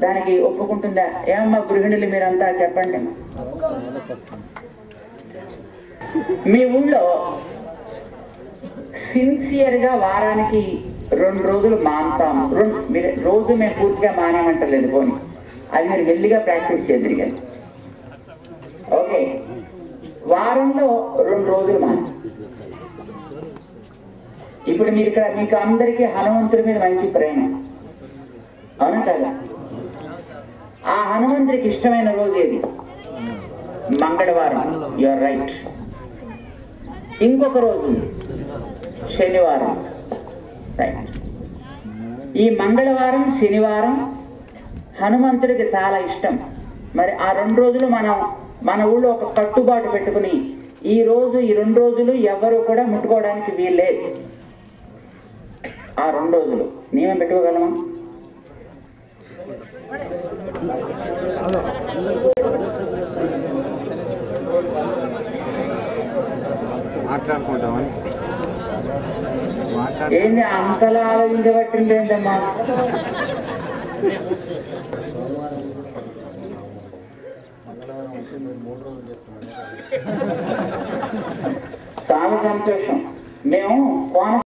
దానికి ఒప్పుకుంటుందా? ఏమమ్మా గృహిణులు మీరంతా చెప్పండి. మీ ఊళ్ళో సిన్సియర్గా వారానికి 2 రోజులు మాంతాం, రోజు మేము పూర్తిగా మానేమంటలేదు, పోనీ అది మీరు మెల్లిగా ప్రాక్టీస్ చేద్దరు. ఓకే, వారంలో 2 రోజులు మానే. ఇప్పుడు మీరు ఇక్కడ మీకు అందరికీ హనుమంతుడి మీద మంచి ప్రేమ, అవునా కదా? ఆ హనుమంతుడికి ఇష్టమైన రోజు ఏది? మంగళవారం. You are right. ఇంకొక రోజు శనివారం. రైట్. ఈ మంగళవారం శనివారం హనుమంతుడికి చాలా ఇష్టం. మరి ఆ 2 రోజులు మన ఊళ్ళో ఒక కట్టుబాటు పెట్టుకుని ఈ 2 రోజులు ఎవరు కూడా ముట్టుకోవడానికి వీల్లేదు. ఆ 2 రోజులు నియమం పెట్టుకోగలమా? ఏంది అంతలా ఆలోచించబట్టింది ఏంటమ్మా? చాలా సంతోషం. మేము కోన